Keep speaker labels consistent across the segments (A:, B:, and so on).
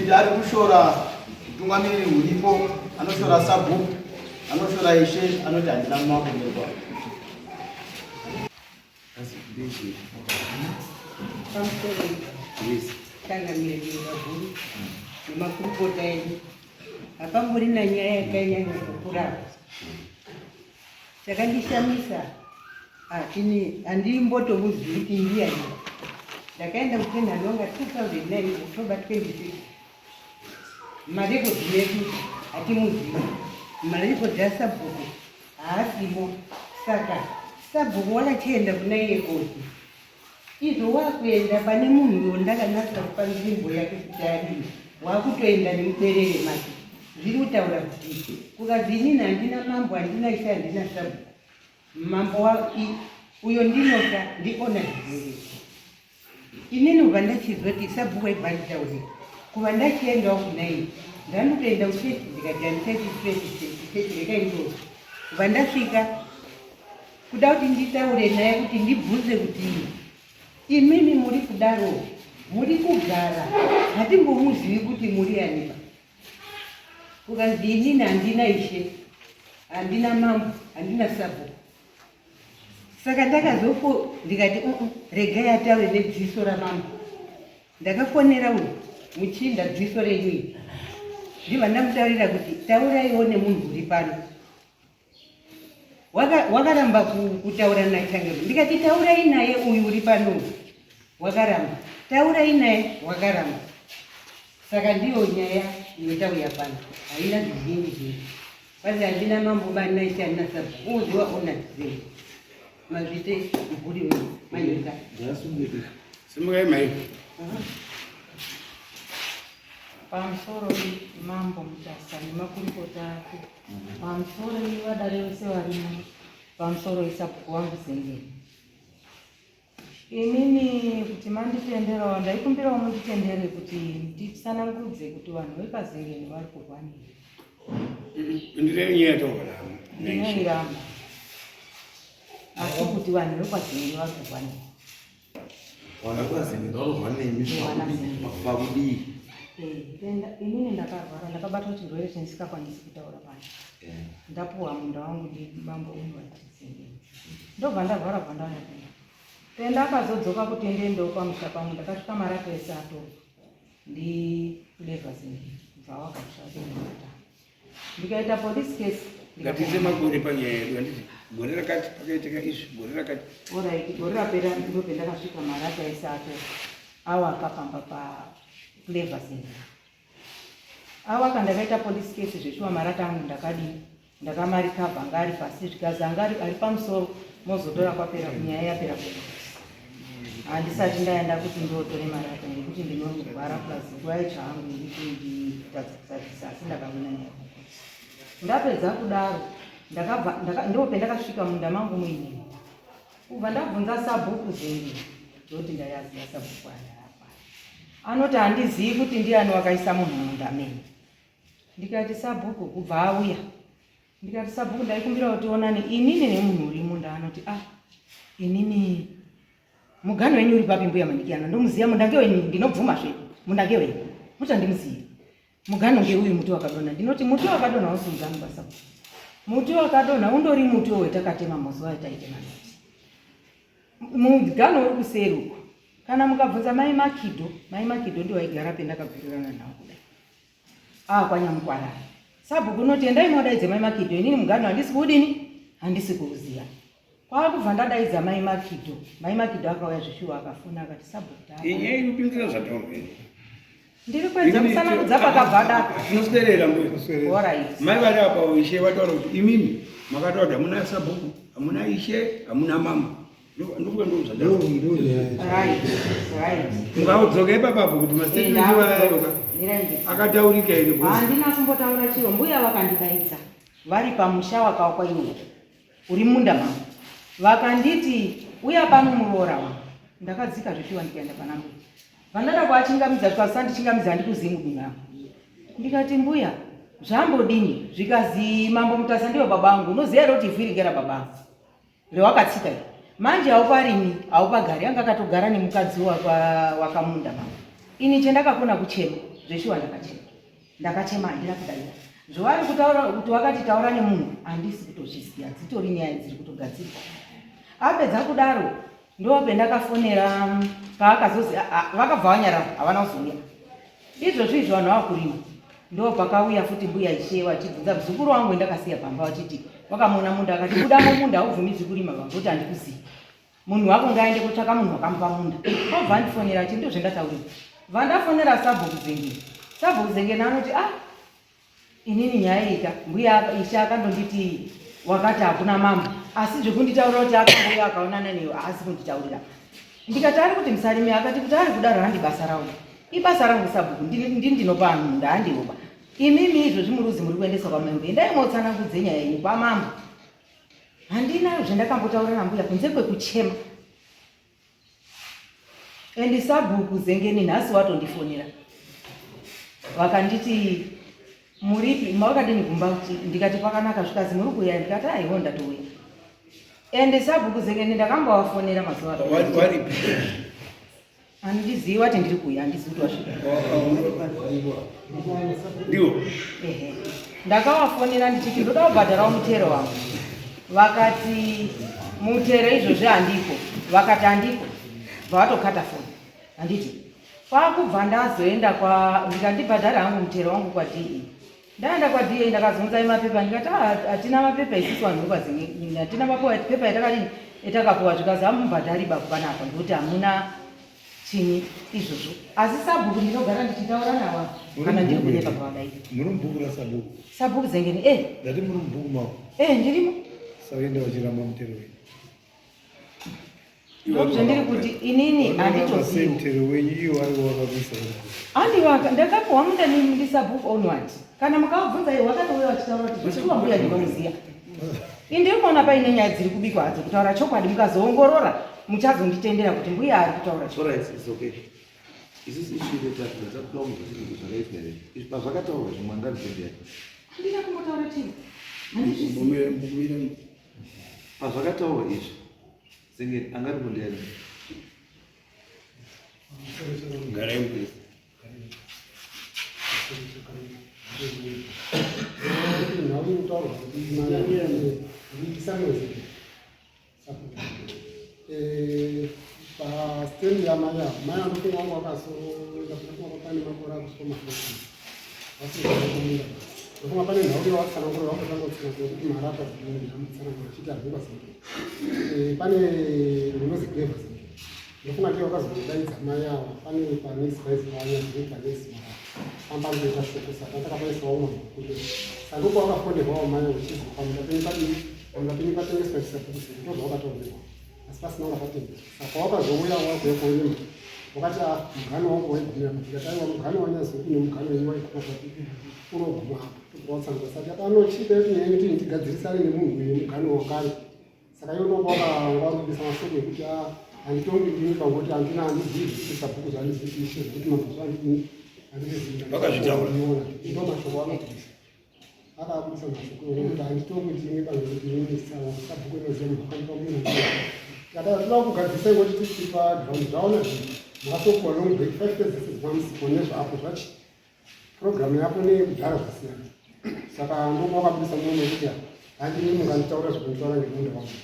A: David ari kushora mutungamiri uripo, anoshora sabhuku, anoshora Ishe, anoti handina mumakomberwa.
B: nemakurukota edu hapambori nyaya yakanyanya kukura. Chakandishamisa handimbotomuzivi kuti ndiani. Ndakaenda kutenhanonga 2009 October 26 marekodhi edu hatimuzivi, marekodhi asabhuku haasimo. Saka sabhuku wakachienda kuna iye koti izvo wakuenda pane munhu wondakanasa panzvimbo yake kuti adini, wakutoenda nemuberere make. Zviri kutaura kuti kukazi inini handina mambo, handina Ishe, handina sabhuku, mambo uyo ndinoka ndiona zvizere. Inini kubva ndachizoti sabhuku aibva nditaurira, kuva ndachiendawo kunaini ndandotoenda kuchechi ndikati handichaiti rekaindoo. Kubva ndasvika kuda kuti nditaure naye kuti ndibvunze kuti imimi muri kudaro, muri kugara, hatimbomuzivi kuti muri anipa. Kukanzi inini handina Ishe, handina mambo, handina sabhuku. Saka ndakazofo ndikati regai ataure nedziso ramambo. Ndakafonera uyu muchinda dziso renyu, ndibva ndamutaurira kuti tauraiwo nemunhu uri pano. Wakaramba kutaura naye changero. Ndikati taurai naye uyu uri pano. Wakaramba. Taurai naye, wakaramba. Saka ndiyo nyaya inotauya pano. Haina zvizhinji zviri. Basi handina mambo bani Ishe, handina sabhuku. Uziwa ona dzimwe. Mazvite mvuri wewe manyika.
C: Simukai mai.
D: Pamusoro mambo Mutasa nemakurukota ake, pamusoro vadare vese varimo, pamusoro sabhuku wangu Zengeni. Inini kuti manditenderawo, ndaikumbirawo munditendere kuti ndisanangudze kuti vanhu vepaZengeni vari kurwanira. Ndinoiramba. Asi kuti vanhu vepaZengeni vari kurwanira.
A: Vanhu vepaZengeni vari kurwanira pakudii?
D: Inini ndakarwara, ndakabatwa chirwere chandisingakwanisi kutaura pano. Ndapuwa munda wangu ndibambo unovatizengeni. Ndobva ndarwara pandauya kuno. Pendakazodzoka kuti ndiendewo pamusha pangu, ndakasvika maraka ese atova ndilevha Zengeni. Kubva wakasvika ndinota. Ndikaita police case.
C: Ngatize magore panyaya yedu handiti gore rakati pakaitika izvi gore rakati.
D: Alright, gore rapera ndipo pendakasvika maraka ese atova. Awa akafamba Clever Zengeni. Awaka ndakaita police case zveshuwa marata angu ndakadini, ndakamarikavha ngari pasi zvikazi angari ari pamusoro mozotora kwapera kunyaya yapera kuno. Handisati ndaenda kuti ndotore marata ngekuti ndinorwara plus nguva yacho nditadzisa asi ndakawina nyaya. Ndapedza kudaro ndo pendakasvika munda mangu muine. Kubva ndabvunza sabhuku Zengeni ndoti ndayaziva sabhuku aya. Anoti handizivi kuti ndiani wakaisa munhu munda mene. Ndikati sabhuku, kubva auya. Ndikati sabhuku, ndaikumbira kuti onani inini nemunhu uri munda. Anoti inini mugano wenyu uri papi mbuya Mandikiyana, ndomuziya munda ngewenyu, ndinobvuma zvedu. Munda ngewenyu. Muchandimuziya. Mugano ngeuyu muti wakadonha. Ndinoti muti wakadonha usunzani basabhuku. Muti wakadonha undori muti wetakatema mazuva ataitema nati. Mugano uri kuseri uko. Kana mukabvunza mai Makido ndiwo aigara pendakagwirirana nawo kudai. Kwanyamukwarara. Sabhuku unoti endai mwadaidze mai Makido, inini mugano handisi kudini? Handisi kuuziya. Kwakubva ndadaidza mai Makido. Mai Makido akauya zvishuwa akafuna akati sabhuku tava.
C: Inyaya inopinzira zvataurwa.
D: Ndiri kwenza kusanangudza pakabvadaka.
C: Zvinoserera mbuya.
D: Alright.
C: Mai vari apa Ishe vataura kuti imimi makataura kuti hamuna sabhuku, hamuna Ishe, hamuna mambo. Ndokuva mungaudzokei papapo kuti masitetizivayoka akataurika here?
D: Handina kumbotaura chiro. Mbuya vakandidaidza vari pamusha wakawakwa iwe uri munda mangu, vakanditi uya pano muroora wangu. Ndakadzika zvishuwa ndikaenda pana mbuya. Vandada kuachingamidza twasandichingamidza handikuzivi mudunhu yangu. Ndikati mbuya zvambodini? Zvikazi mambo Mutasa ndiwo baba angu, unoziva here kuti ivhirigera baba angu rewakatsika here? Manje hauparimi, haupagari, anga akatogara nemukadzi wakamunda mama. Ini chendakakona kuchema. zveshuwa ndakachema handina kudavira zvovari kutaura kuti wakati taura nemunhu handisi kutozviziva dzitori nyaya dziri kutogadzirwa. Apedza kudaro ndo pendakafonera paakazozi vakabva vanyarara havana kuzouya. Izvozvo izvo vanhu vakurima ndo pakauya futi mbuya Ishe vachibvunza muzukuru wangu endakasiya pamba vachiti wakamona munda akati buda mumunda haubvumidzwi kurima vangoti handikuzivi munhu wako ngaende kutsvaka munhu wakamupa munda. Obva andifonera achiti ndo zvendataurira vandafonera Sabhuku Zengeni. Sabhuku Zengeni anoti inini nyaya ika mbuya Ishe akandonditi wakati hakuna mambo asi zvekunditaurira kuti akauya akaonana newe haasi kunditaurira. Ndikati ari kuti musarimi akati kuti ari kudaro handi basa rangu ibasa rangu Sabhuku ndinopa vanhu munda handinopa imimi izvo zvimuruzi muri kuendesa kwamambo endai motsanangudze nyaya yenyu kwamambo. Handinayo zvendakambotaura nambuya kunze kwekuchema. Endi Sabhuku Zengeni nhasi watondifonera vakanditi muripi mawakadini kumba kuti ndikati pakanaka zvikazi muri kuuya ndikati aiwo ndatouya. Endi Sabhuku Zengeni ndakambowafonera mazuva andizivi wati ndiri kuuya handisi kuti wasvika. Ndakawafonera ndichiti ndoda kubhadharawo mutero wangu vakati mutero izvozvi handiko vakati handiko vavatokata foni handiti kwakubva ndazoenda ndikandibhadhara hangu mutero wangu kwaDA. Ndaenda kwaDA ndakazunza mapepa ndikati hatina mapepa isusu vanhu vekwaZengeni hatina mapepa etakapuwa zvikazi hamubhadhari baku panapa ndokuti hamuna chini izvozvo. Asi Sabhuku ndinogara ndichitaura navo kana ndiri kunyepa pavadaii.
E: Muri mubhuku raSabhuku?
D: Sabhuku Zengeni
E: ndati muri mubhuku mavo?
D: Ndirimo.
E: Savaenda vachiramba mutero wenyu?
D: Ndozvendiri kuti inini handitozivi
E: mutero wenyu iwo aiwo wakakuisa
D: handiwaka ndakapuwa munda ndiSabhuku onward kana mukavabvunza iwo wakatouya vachitaura kuti zveshuwa mbuya ndinomuziya. Indiri kuona paine nyaya dziri kubikwa hadzo kutaura chokwadi mukazoongorora muchazonditendera kuti mbuya ari kutaura chokwadi. Handina kumbotaura chii handizvizivi.
F: Pazvakataurwa izvi Zengeni angari kundiani
G: pastendi yamaya maya ndofunga wangu wakasoenda kunakuwa pane makore akusoma vasingaomira ndofunga pane nhau yawatsanangura wakatangotsinga kuti marata zvinotsanangura achiti hazviba Zengeni pane runozi Clever Zengeni ndofunga ndiye wakazodaidza mai ava pane panesi vaisi vanya panesi ambandoita shoko saka ndakapaisawo umwe kuti sanduku wakafonderwawo mai uchizi pamunda penyu patengeswa chiSabhuku Zengeni ndobva wakataurirwa asi pasina wakapatengeswa saka wakazouya wakuya kuonyema wakati mugani wangu waigumira tikati aiwa mugani wanyazokuti nemugani wenyu waikura kuti unoguma tobvawatsangura sati apanochida kuti nyaya kuti ndigadzirisane nemunhu wemugani wakare saka iwo ndoba wakarubisa masoko ekuti handitongi ndini pangoti handina handizivi kuti Sabhuku zvandizivi Ishe zvokuti mabhuku andini
C: Vakazvitaura.
G: ndo mashoko anobvisa akabudisa mashoko ekuti handitongi ndini pangoti ini Sabhuku inoziva munhu akandipa munhu toda kugadzisa ingoti tiri paground zvaona matopuwa long break 5 days zvamusiko nezvapo zvachi programu yapo nekudhara zvasiyana saka ndopa wakabudisa mumwe wekuti handini munganditaura zvekunitaura ngemunda wangu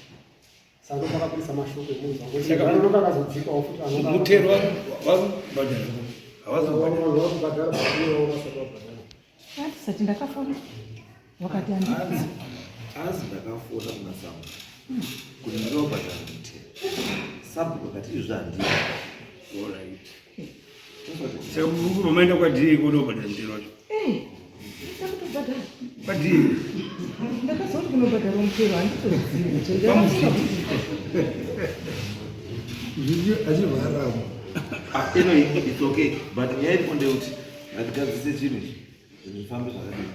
G: saka ndopa wakabudisa mashoko emunhu wangu ndoka akazodzikawo futi
C: mutero wakubhadhara
G: havazobhadhara
D: sati ndakafona wakati handii
F: asi ndakafona kuna Samu kuti ndinobhadhara mutero Sabhuku akati izvo handii.
C: saka unomaenda kwaDA kodobhadhara mutero wacho
D: ndakutobhadhara
C: kwaDA
D: ndakazoti kunobhadhara mutero handitozivi
E: achivharamo
F: It's okay, but nyaya iripo ndeyekuti ngatigadzise chinhu ichi zvifambe zvakadini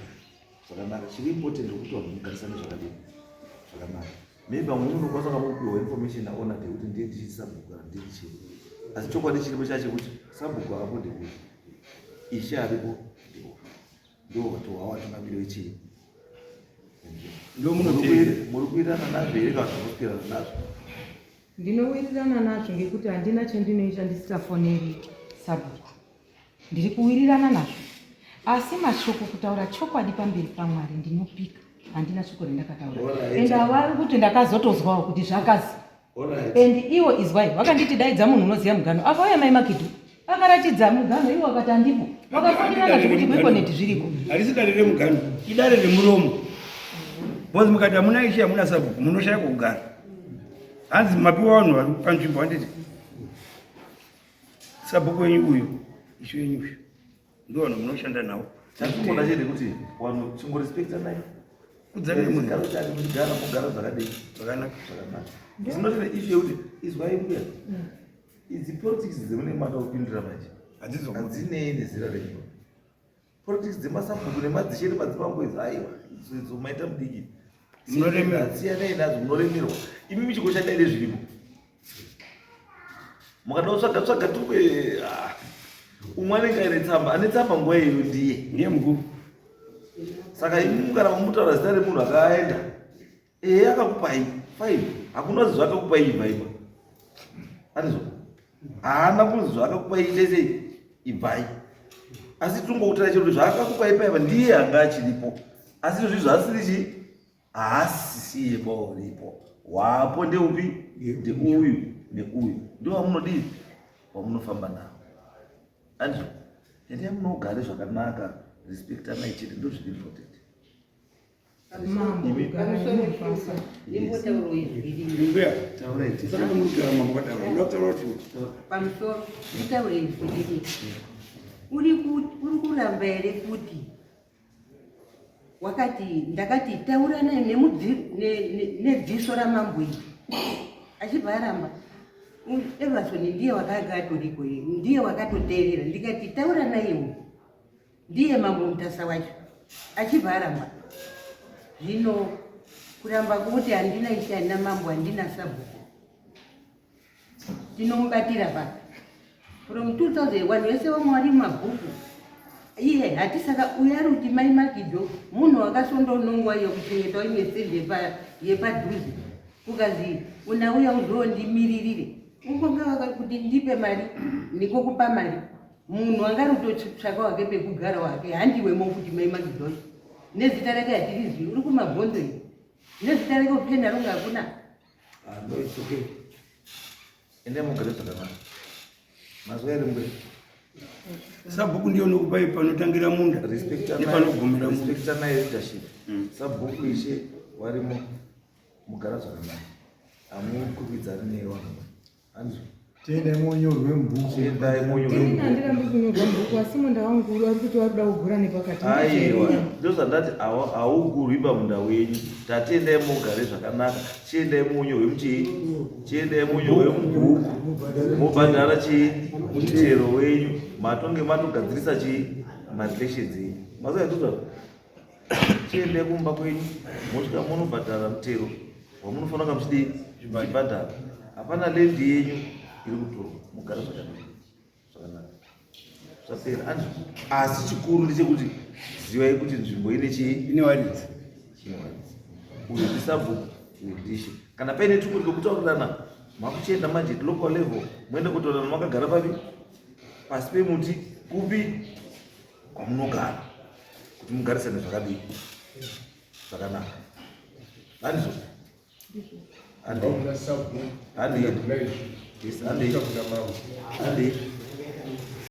F: zvakanaka. Chiri important ndekuti vanhu mugarisane zvakadini zvakanaka. Maybe vamwe unokwanisa kunga mupiwa information aona ndekuti ndiye ndichiti Sabhuku handiri chii, asi chokwadi chiripo chacho kuti Sabhuku akapo ndekuti Ishe aripo ndo watowawatungamiri wechii
C: ndo
F: muri kuwirirana nazvo here kana zvakoswirana nazvo.
D: ndinowirirana nazvo ngekuti handina chandinoita ndisitafoneri Sabhuku. ndiri kuwirirana nazvo, asi mashoko kutaura chokwadi pamberi paMwari ndinopika, handina shoko randakataura. Ende avari kuti ndakazotozwawo kuti zvakazi. And iwo izwai vakanditi daidza munhu unoziva mugano, akauya mai Makidu akaratidza mugano, iwo akati handipo, vakafanirana zvekuti muikoneti zviriko.
C: Harisi dare remugano, idare remuromo. Bozi mukati hamuna Ishe hamuna Sabhuku, munoshaya kugara. Hanzi mapiwa vanhu vari panzvimbo handiti Sabhuku wenyu uyu, Ishe wenyu uyu, ndiwo vanhu munoshanda navo.
F: Chakumona chete kuti vanhu chingorespekta naye
C: Kudzana nemunhu
F: chigaro chake muchigara mugara zvakadii
C: zvakanaka.
F: Zinoti Ishe kuti izwai mbuya idzi politics dzemune mada kupindura manje hadzinei nezera renyu. Politics dzemasabhuku nemadzishere madzimambo idzi aiwa idzo maita mudiki siyanei nadzo munoremerwa. Imi muchingoshandai nezviripo mukada kutsvaga tukwe umwe anenge aine tsamba, ane tsamba nguva iyoyo ndiye
C: mukuru.
F: Saka imi kana mumutaura zita remunhu akaenda akakupai fine, hakuna zvi zvakakupai ibvaiba anizvo, haana kuzi zvakakupai chese ibvai, asi tongoutira chiro zvakakupai paiva ndiye hanga achiripo, asi zvi zvasiri haasisiye pauripo wapo ndeupi ndeuyu neuyu ndo vamunodii vamunofamba navo andizvo. Ende munogare zvakanaka, respektanai chete ndo zviri important.
B: Pamusoro nditaure izvi uri kuramba here kuti wakati ndakati taura naye nedziso ramambo iri achibva aramba Everson ndiye wakanga atoriko, ndiye wakatoteerera, ndikati taura nayewo ndiye mambo mutasa wacho achibva aramba. Zvino kuramba kuti handina Ishe handina mambo handina Sabhuku tinomubatira pa from 2001 wese wamwari mabhuku iye hatisaka uyu ari kuti mai Makido munhu wakasondonongwa iyo kuchengeta imwe sende yepadhuze kukazi unauya uzondimiririre ungonga kuti ndipe mari nikokupa mari munhu angarutotsvaka wake pekugara wake handiwemo kuti mai Makido nezita rake hatirizivi uri kumabhonzo iyi nezita rake upenda runga hakuna.
F: No, it's okay. Ende mugare zvakanaka mazuva ere mberi
C: Sabhuku ndiyo nokupai panotangira munda nepanogumira munda.
F: Respektanai leadership. Sabhuku Ishe warimo mugara zvakanaka, hamukwikwidzani nevanhu hanzvo.
E: Tiendai monyorwe mubhuku.
F: Tiendai monyorwe
D: mubhuku. Handira kunyorwa mubhuku asi munda wangu ari kuti waruda kugura nepakati.
F: Aiwa, ndozvandati haugurwi pamunda wenyu. Tatiendai mugare zvakanaka, chiendai monyorwe muchii, chiendai monyorwe mubhuku, mobhadhara chii, mutero wenyu, matonge matogadzirisa chii, marelections enyu. Mazuva ekuti chiendai kumba kwenyu, mosvika munobhadhara mutero wamunofanira kunge muchidii, muchibhadhara. Hapana lendi yenyu iri kutorwa, mugare zvakanaka zvapera andizvo. Asi chikuru ndechekuti zivai kuti nzvimbo ine chii,
C: ine waridzi.
F: Uyu ndisabhuku, uyu ndishe. Kana paine tuku rekutaurirana makuchienda manje local level muende kutaurirana makagara papi pasi pemuti kupi kwamunogara kuti mugarisane zvakadii zvakanaka handizvo. Ande